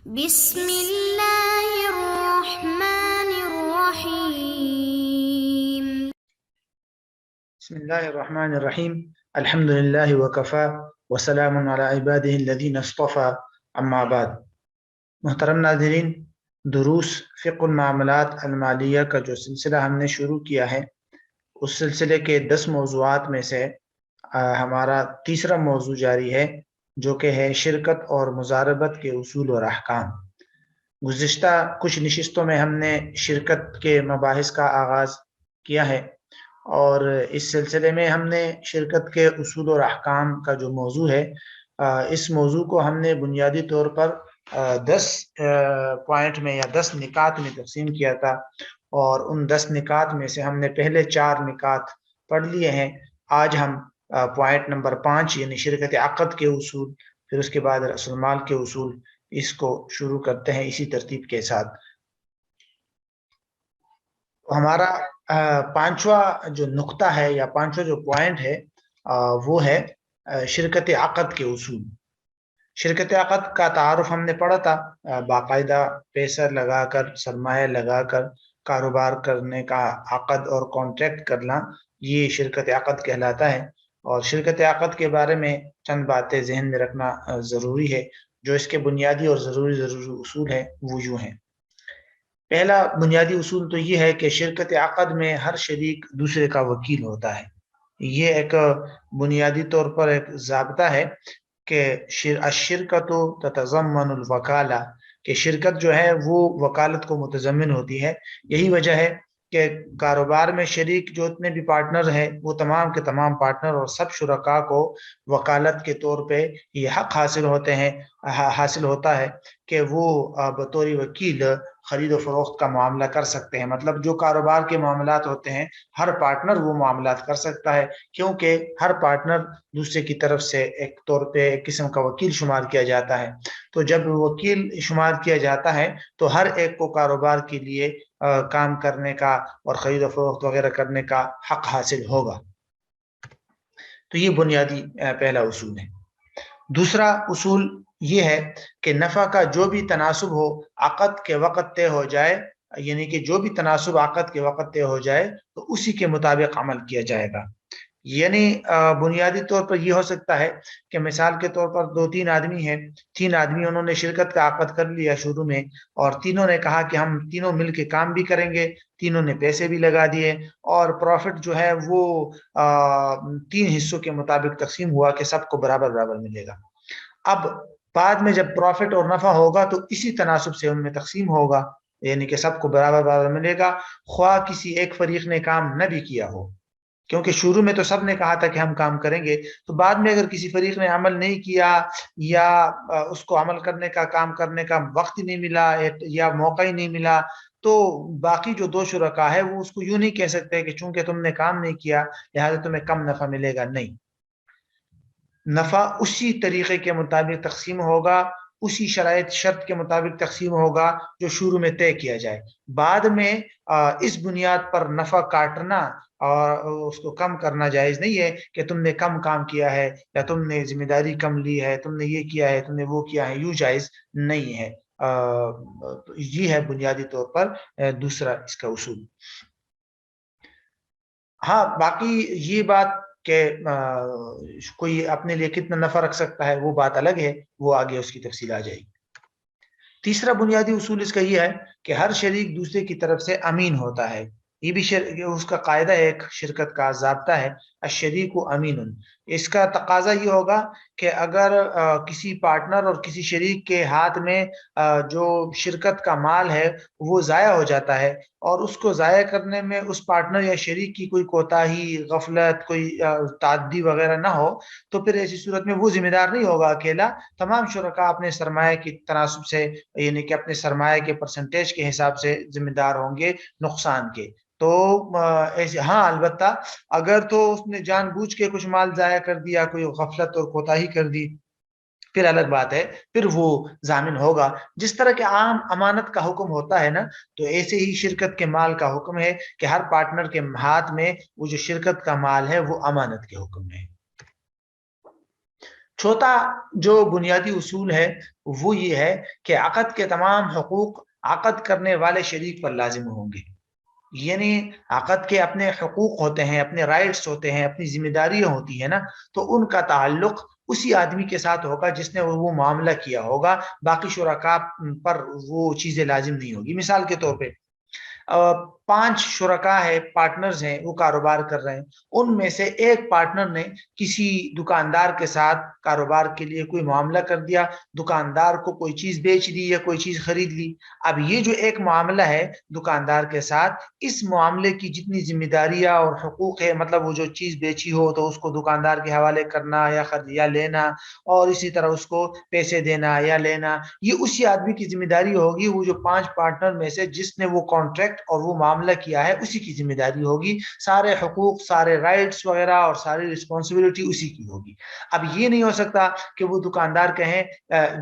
بسم اللہ الرحمن الرحیم. بسم اللہ الرحمن الرحیم. الحمد للہ وکفا وسلام علی عباده الذین اصطفى. اما بعد. محترم ناظرین، دروس فقہ المعاملات المالیہ کا جو سلسلہ ہم نے شروع کیا ہے، اس سلسلے کے 10 موضوعات میں سے ہمارا تیسرا موضوع جاری ہے، جو کہ ہے شرکت اور مضاربت کے اصول اور احکام. گزشتہ کچھ نشستوں میں ہم نے شرکت کے مباحث کا آغاز کیا ہے، اور اس سلسلے میں ہم نے شرکت کے اصول اور احکام کا جو موضوع ہے، اس موضوع کو ہم نے بنیادی طور پر 10 پوائنٹ میں یا 10 نکات میں تقسیم کیا تھا، اور ان 10 نکات میں سے ہم نے پہلے 4 نکات پڑھ لیے ہیں. آج ہم پوائنٹ نمبر 5 یعنی شرکت عقد کے اصول، پھر اس کے بعد رأس المال کے اصول، اس کو شروع کرتے ہیں اسی ترتیب کے ساتھ. ہمارا پانچواں جو نقطہ ہے یا پانچواں جو پوائنٹ ہے وہ ہے شرکت عقد کے اصول. شرکت عقد کا تعارف ہم نے پڑھا تھا. باقاعدہ پیسہ لگا کر، سرمایہ لگا کر کاروبار کرنے کا عقد اور کانٹریکٹ کرنا، یہ شرکت عقد کہلاتا ہے. اور شرکت عقد کے بارے میں چند باتیں ذہن میں رکھنا ضروری ہے. جو اس کے بنیادی اور ضروری اصول ہیں وہ یوں ہیں. پہلا بنیادی اصول تو یہ ہے کہ شرکت عقد میں ہر شریک دوسرے کا وکیل ہوتا ہے. یہ ایک بنیادی طور پر ایک ضابطہ ہے کہ الشرکت تتضمن الوکالہ، کہ شرکت جو ہے وہ وکالت کو متضمن ہوتی ہے. یہی وجہ ہے کہ کاروبار میں شریک جو اتنے بھی پارٹنر ہیں، وہ تمام کے تمام پارٹنر اور سب شرکاء کو وکالت کے طور پہ یہ حق حاصل ہوتا ہے کہ وہ بطور وکیل خرید و فروخت کا معاملہ کر سکتے ہیں. مطلب جو کاروبار کے معاملات ہوتے ہیں، ہر پارٹنر وہ معاملات کر سکتا ہے، کیونکہ ہر پارٹنر دوسرے کی طرف سے ایک طور پہ ایک قسم کا وکیل شمار کیا جاتا ہے. تو جب وکیل شمار کیا جاتا ہے تو ہر ایک کو کاروبار کے لیے کام کرنے کا اور خرید و فروخت وغیرہ کرنے کا حق حاصل ہوگا. تو یہ بنیادی پہلا اصول ہے. دوسرا اصول یہ ہے کہ نفع کا جو بھی تناسب ہو عقد کے وقت طے ہو جائے، یعنی کہ جو بھی تناسب عقد کے وقت طے ہو جائے تو اسی کے مطابق عمل کیا جائے گا. یعنی بنیادی طور پر یہ ہو سکتا ہے کہ مثال کے طور پر 2-3 آدمی ہیں، 3 آدمی انہوں نے شرکت کا عقد کر لیا شروع میں، اور تینوں نے کہا کہ ہم تینوں مل کے کام بھی کریں گے، تینوں نے پیسے بھی لگا دیے، اور پروفٹ جو ہے وہ 3 حصوں کے مطابق تقسیم ہوا کہ سب کو برابر برابر ملے گا. اب بعد میں جب پروفٹ اور نفع ہوگا تو اسی تناسب سے ان میں تقسیم ہوگا، یعنی کہ سب کو برابر برابر ملے گا، خواہ کسی ایک فریق نے کام نہ بھی کیا ہو. کیونکہ شروع میں تو سب نے کہا تھا کہ ہم کام کریں گے، تو بعد میں اگر کسی فریق نے عمل نہیں کیا یا اس کو عمل کرنے کا، کام کرنے کا وقت ہی نہیں ملا یا موقع ہی نہیں ملا، تو باقی جو 2 شرکاء ہے وہ اس کو یوں نہیں کہہ سکتے کہ چونکہ تم نے کام نہیں کیا لہذا تمہیں کم نفع ملے گا. نہیں، نفع اسی طریقے کے مطابق تقسیم ہوگا، اسی شرط کے مطابق تقسیم ہوگا جو شروع میں طے کیا جائے. بعد میں اس بنیاد پر نفع کاٹنا اور اس کو کم کرنا جائز نہیں ہے کہ تم نے کم کام کیا ہے یا تم نے ذمہ داری کم لی ہے، تم نے یہ کیا ہے، تم نے وہ کیا ہے، یوں جائز نہیں ہے. یہ ہے بنیادی طور پر دوسرا اس کا اصول. ہاں، باقی یہ بات کہ کوئی اپنے لیے کتنا نفع رکھ سکتا ہے وہ بات الگ ہے، وہ آگے اس کی تفصیل آ جائے گی. تیسرا بنیادی اصول اس کا یہ ہے کہ ہر شریک دوسرے کی طرف سے امین ہوتا ہے. یہ بھی اس کا قاعدہ ایک شرکت کا ضابطہ ہے، الشریک امین. اس کا تقاضا یہ ہوگا کہ اگر کسی پارٹنر اور کسی شریک کے ہاتھ میں جو شرکت کا مال ہے وہ ضائع ہو جاتا ہے، اور اس کو ضائع کرنے میں اس پارٹنر یا شریک کی کوئی کوتاہی، غفلت، کوئی تعدی وغیرہ نہ ہو، تو پھر ایسی صورت میں وہ ذمہ دار نہیں ہوگا اکیلا. تمام شرکاء اپنے سرمایہ کی تناسب سے، یعنی کہ اپنے سرمایہ کے پرسنٹیج کے حساب سے ذمہ دار ہوں گے نقصان کے. تو ہاں، البتہ اگر تو اس نے جان بوجھ کے کچھ مال ضائع کر دیا، کوئی غفلت اور کوتاہی کر دی، پھر الگ بات ہے، پھر وہ ضامن ہوگا. جس طرح کے عام امانت کا حکم ہوتا ہے نا، تو ایسے ہی شرکت کے مال کا حکم ہے کہ ہر پارٹنر کے ہاتھ میں وہ جو شرکت کا مال ہے وہ امانت کے حکم میں ہے. چوتھا جو بنیادی اصول ہے وہ یہ ہے کہ عقد کے تمام حقوق عقد کرنے والے شریک پر لازم ہوں گے. یعنی عقد کے اپنے حقوق ہوتے ہیں، اپنے رائٹس ہوتے ہیں، اپنی ذمہ داریاں ہوتی ہیں نا، تو ان کا تعلق اسی آدمی کے ساتھ ہوگا جس نے وہ معاملہ کیا ہوگا. باقی شرکاء پر وہ چیزیں لازم نہیں ہوگی. مثال کے طور پہ 5 شرکاء ہے، پارٹنرز ہیں، وہ کاروبار کر رہے ہیں. ان میں سے ایک پارٹنر نے کسی دکاندار کے ساتھ کاروبار کے لیے کوئی معاملہ کر دیا، دکاندار کو کوئی چیز بیچ دی یا کوئی چیز خرید لی. اب یہ جو ایک معاملہ ہے دکاندار کے ساتھ، اس معاملے کی جتنی ذمہ داریاں اور حقوق ہے، مطلب وہ جو چیز بیچی ہو تو اس کو دکاندار کے حوالے کرنا یا لینا، اور اسی طرح اس کو پیسے دینا یا لینا، یہ اسی آدمی کی ذمہ داری ہوگی. وہ جو 5 پارٹنر میں سے جس نے وہ کانٹریکٹ اور وہ معاملہ کیا ہے اسی کی ذمہ داری ہوگی. سارے حقوق، سارے رائٹس وغیرہ اور ساری رسپانسبلٹی اسی کی ہوگی. اب یہ نہیں ہو سکتا کہ وہ دکاندار کہیں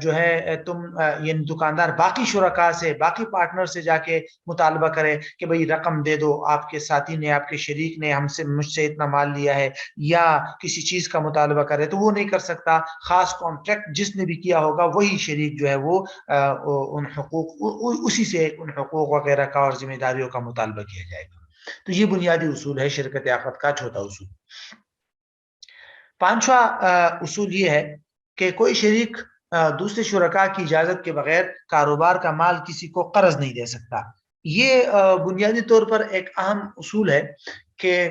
جو ہے تم یعنی دکاندار باقی شرکاء سے، باقی پارٹنر سے جا کے مطالبہ کرے کہ بھئی رقم دے دو، آپ کے ساتھی نے، آپ کے شریک نے مجھ سے اتنا مال لیا ہے، یا کسی چیز کا مطالبہ کرے، تو وہ نہیں کر سکتا. خاص کانٹریکٹ جس نے بھی کیا ہوگا وہی شریک جو ہے وہ ان حقوق اسی سے ان حقوق وغیرہ کا اور ذمہ داریوں کا مطالبہ کیا جائے گا. تو یہ بنیادی اصول ہے شرکت عقد کا چوتھا اصول. پانچواں اصول یہ ہے کہ کوئی شریک دوسرے شرکاء کی اجازت کے بغیر کاروبار کا مال کسی کو قرض نہیں دے سکتا. یہ بنیادی طور پر ایک اہم اصول ہے کہ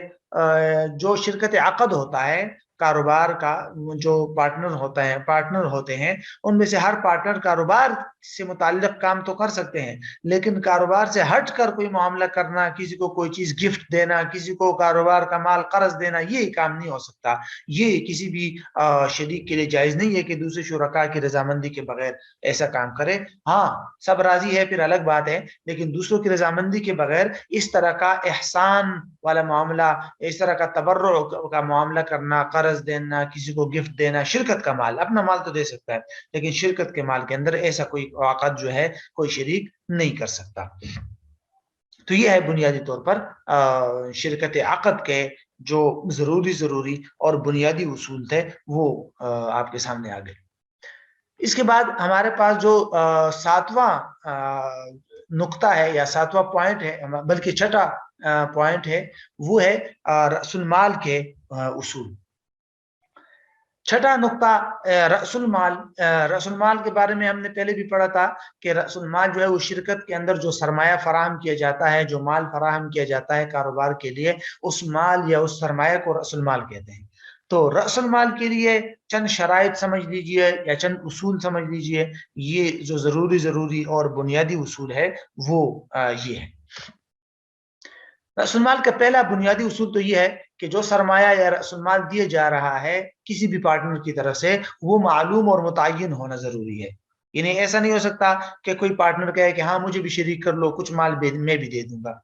جو شرکت عقد ہوتا ہے کاروبار کا، جو پارٹنر ہوتے ہیں ان میں سے ہر پارٹنر کاروبار سے متعلق کام تو کر سکتے ہیں، لیکن کاروبار سے ہٹ کر کوئی معاملہ کرنا، کسی کو کوئی چیز گفٹ دینا، کسی کو کاروبار کا مال قرض دینا، یہ کام نہیں ہو سکتا. یہ کسی بھی شریک کے لیے جائز نہیں ہے کہ دوسرے شرکاء کی رضامندی کے بغیر ایسا کام کرے. ہاں سب راضی ہے پھر الگ بات ہے، لیکن دوسروں کی رضامندی کے بغیر اس طرح کا احسان والا معاملہ، اس طرح کا تبرع کا معاملہ کرنا، قرض دینا، کسی کو گفٹ دینا، شرکت کا مال، اپنا مال تو دے سکتا ہے لیکن شرکت کے مال کے اندر ایسا کوئی عقد جو ہے کوئی شریک نہیں کر سکتا. تو یہ ہے بنیادی طور پر شرکت عقد کے جو ضروری اور بنیادی اصول تھے وہ آپ کے سامنے آ گئے. اس کے بعد ہمارے پاس جو 7واں نقطہ ہے یا 7واں پوائنٹ ہے، بلکہ 6واں پوائنٹ ہے، وہ ہے رأس المال کے اصول. 6واں نقطہ رأس المال. رأس المال کے بارے میں ہم نے پہلے بھی پڑھا تھا کہ رأس المال جو ہے وہ شرکت کے اندر جو سرمایہ فراہم کیا جاتا ہے، جو مال فراہم کیا جاتا ہے کاروبار کے لیے، اس مال یا اس سرمایہ کو رأس المال کہتے ہیں. تو رأس المال کے لیے چند شرائط سمجھ لیجئے یا چند اصول سمجھ لیجئے. یہ جو ضروری اور بنیادی اصول ہے وہ یہ ہے. رأس المال کا پہلا بنیادی اصول تو یہ ہے کہ جو سرمایہ یا رأس المال دیا جا رہا ہے کسی بھی پارٹنر کی طرف سے، وہ معلوم اور متعین ہونا ضروری ہے. یعنی ایسا نہیں ہو سکتا کہ کوئی پارٹنر کہے کہ ہاں مجھے بھی شریک کر لو، کچھ مال میں بھی دے دوں گا.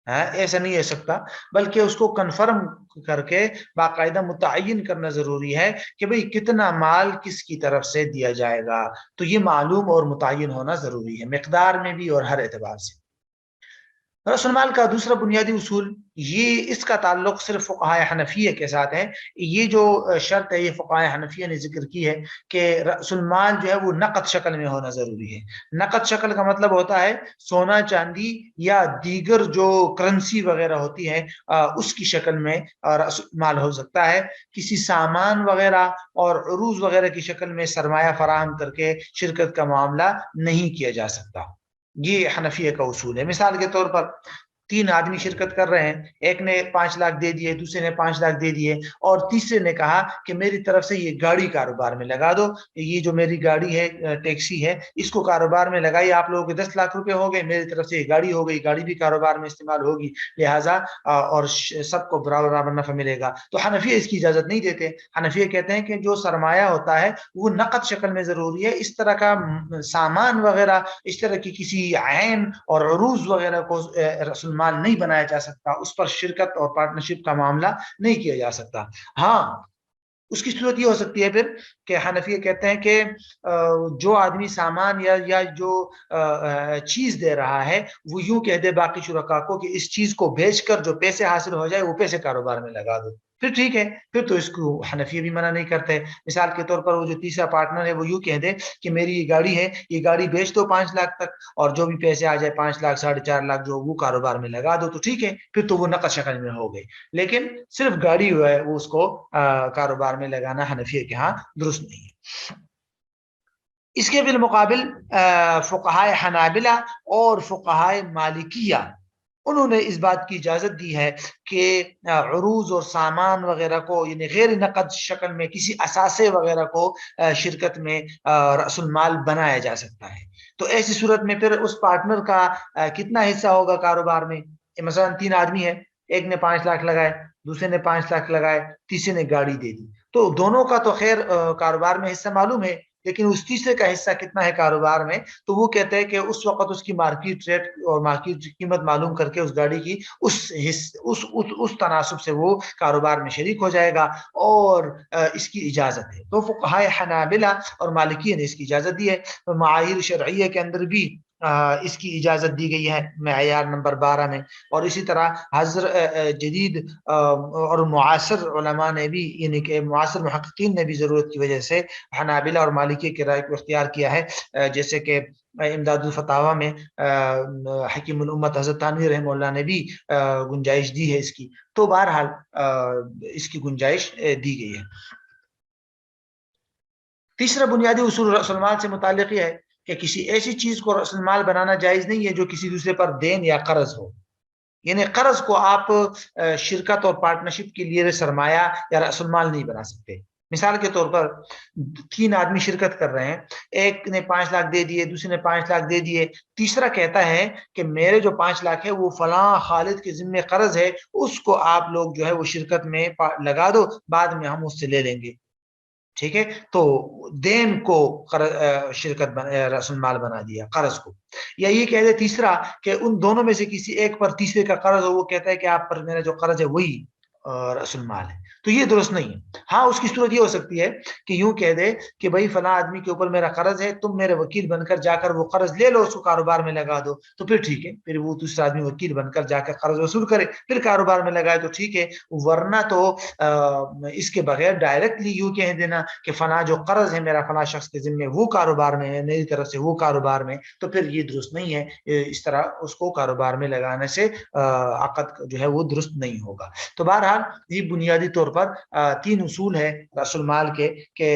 ایسا نہیں ہو سکتا، بلکہ اس کو کنفرم کر کے باقاعدہ متعین کرنا ضروری ہے کہ بھئی کتنا مال کس کی طرف سے دیا جائے گا. تو یہ معلوم اور متعین ہونا ضروری ہے، مقدار میں بھی اور ہر اعتبار سے. رأس المال کا دوسرا بنیادی اصول، یہ اس کا تعلق صرف فقہائے حنفیہ کے ساتھ ہے. یہ جو شرط ہے یہ فقہائے حنفیہ نے ذکر کی ہے کہ رأس المال جو ہے وہ نقد شکل میں ہونا ضروری ہے. نقد شکل کا مطلب ہوتا ہے سونا چاندی یا دیگر جو کرنسی وغیرہ ہوتی ہے اس کی شکل میں رأس المال ہو سکتا ہے. کسی سامان وغیرہ اور عروض وغیرہ کی شکل میں سرمایہ فراہم کر کے شرکت کا معاملہ نہیں کیا جا سکتا. یہ حنفیہ کا اصول ہے. مثال کے طور پر 3 آدمی شرکت کر رہے ہیں، ایک نے 5 لاکھ دے دیے، دوسرے نے 5 لاکھ دے دیے، اور تیسرے نے کہا کہ میری طرف سے یہ گاڑی کاروبار میں لگا دو، یہ جو میری گاڑی ہے ٹیکسی ہے اس کو کاروبار میں لگائی، آپ لوگوں کے 10 لاکھ روپے ہو گئے، میری طرف سے یہ گاڑی ہو گئی، گاڑی بھی کاروبار میں استعمال ہوگی، لہٰذا اور سب کو برابر نفع ملے گا. تو حنفیہ اس کی اجازت نہیں دیتے. حنفیہ کہتے ہیں کہ جو سرمایہ ہوتا ہے وہ نقد شکل میں ضروری ہے. اس طرح کا سامان وغیرہ، اس طرح کی کسی عین اور عروض وغیرہ کو رأس المال نہیں بنایا جا سکتا، اس پر شرکت اور پارٹنرشپ کا معاملہ نہیں کیا جا سکتا. ہاں اس کی صورت یہ ہو سکتی ہے پھر کہ حنفیہ کہتے ہیں کہ جو آدمی سامان یا جو چیز دے رہا ہے وہ یوں کہہ دے باقی شرکاء کو کہ اس چیز کو بیچ کر جو پیسے حاصل ہو جائے وہ پیسے کاروبار میں لگا دو. پھر ٹھیک ہے، پھر تو اس کو حنفیہ بھی منع نہیں کرتے. مثال کے طور پر وہ جو تیسرا پارٹنر ہے وہ یوں کہہ دے کہ میری یہ گاڑی ہے، یہ گاڑی بیچ دو 5 لاکھ تک، اور جو بھی پیسے آ جائے 5 لاکھ 4.5 لاکھ جو وہ کاروبار میں لگا دو، تو ٹھیک ہے، پھر تو وہ نقد شکل میں ہو گئی. لیکن صرف گاڑی جو ہے وہ اس کو کاروبار میں لگانا حنفیہ کے ہاں درست نہیں ہے. اس کے بالمقابل فقہائے حنابلہ اور فقہائے مالکیہ انہوں نے اس بات کی اجازت دی ہے کہ عروض اور سامان وغیرہ کو یعنی غیر نقد شکل میں کسی اثاثے وغیرہ کو شرکت میں رأس المال بنایا جا سکتا ہے. تو ایسی صورت میں پھر اس پارٹنر کا کتنا حصہ ہوگا کاروبار میں؟ مثلا 3 آدمی ہے، ایک نے 5 لاکھ لگائے، دوسرے نے 5 لاکھ لگائے، تیسرے نے گاڑی دے دی، تو دونوں کا تو خیر کاروبار میں حصہ معلوم ہے، لیکن اس تیسرے کا حصہ کتنا ہے کاروبار میں؟ تو وہ کہتے ہیں کہ اس وقت اس کی مارکیٹ ریٹ اور مارکیٹ قیمت معلوم کر کے اس گاڑی کی اس تناسب سے وہ کاروبار میں شریک ہو جائے گا، اور اس کی اجازت ہے. تو فقہائے حنابلہ اور مالکیہ نے اس کی اجازت دی ہے. معاہر شرعیہ کے اندر بھی اس کی اجازت دی گئی ہے معیار نمبر 12 میں. اور اسی طرح جدید اور معاصر علماء نے بھی، یعنی کہ معاصر محققین نے بھی ضرورت کی وجہ سے حنابلہ اور مالکیہ کی رائے کو اختیار کیا ہے. جیسے کہ امداد الفتاوی میں حکیم الامت حضرت تھانوی رحمہ اللہ نے بھی گنجائش دی ہے اس کی. تو بہرحال اس کی گنجائش دی گئی ہے. تیسرا بنیادی اصول رأس المال سے متعلق یہ ہے کہ کسی ایسی چیز کو رأس المال بنانا جائز نہیں ہے جو کسی دوسرے پر دین یا قرض ہو. یعنی قرض کو آپ شرکت اور پارٹنرشپ کے لیے سرمایہ یا رأس المال نہیں بنا سکتے. مثال کے طور پر 3 آدمی شرکت کر رہے ہیں، ایک نے 5 لاکھ دے دیے، دوسرے نے 5 لاکھ دے دیے، تیسرا کہتا ہے کہ میرے جو 5 لاکھ ہے وہ فلاں خالد کے ذمہ قرض ہے، اس کو آپ لوگ جو ہے وہ شرکت میں لگا دو، بعد میں ہم اس سے لے لیں گے. ٹھیک ہے، تو دین کو شرکت رأس المال بنا دیا، قرض کو. یا یہ کہہ دے تیسرا کہ ان دونوں میں سے کسی ایک پر تیسرے کا قرض ہو، وہ کہتا ہے کہ آپ پر میرا جو قرض ہے وہی رأس المال ہے، تو یہ درست نہیں ہے. ہاں اس کی صورت یہ ہو سکتی ہے کہ یوں کہہ دے کہ بھائی فلاں آدمی کے اوپر میرا قرض ہے، تم میرے وکیل بن کر جا کر وہ قرض لے لو، اس کو کاروبار میں لگا دو، تو پھر ٹھیک ہے، پھر وہ دوسرا آدمی وکیل بن کر جا کر قرض وصول کرے، پھر کاروبار میں لگائے تو ٹھیک ہے. ورنہ تو اس کے بغیر ڈائریکٹلی یوں کہہ دینا کہ فلاں جو قرض ہے میرا فلاں شخص کے ذمہ وہ کاروبار میں ہے، میری طرف سے وہ کاروبار میں، تو پھر یہ درست نہیں ہے. اس طرح اس کو کاروبار میں لگانے سے عقد جو ہے وہ درست نہیں ہوگا. تو بہرحال یہ بنیادی طور پر 3 اصول ہے رأس المال کے کہ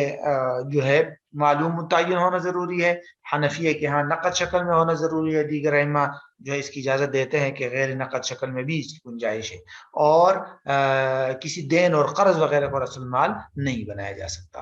جو ہے معلوم متعین ہونا ضروری ہے، حنفیہ کے ہاں نقد شکل میں ہونا ضروری ہے، دیگر ائمہ جو ہے اس کی اجازت دیتے ہیں کہ غیر نقد شکل میں بھی اس کی گنجائش ہے، اور کسی دین اور قرض وغیرہ کو رأس المال نہیں بنایا جا سکتا.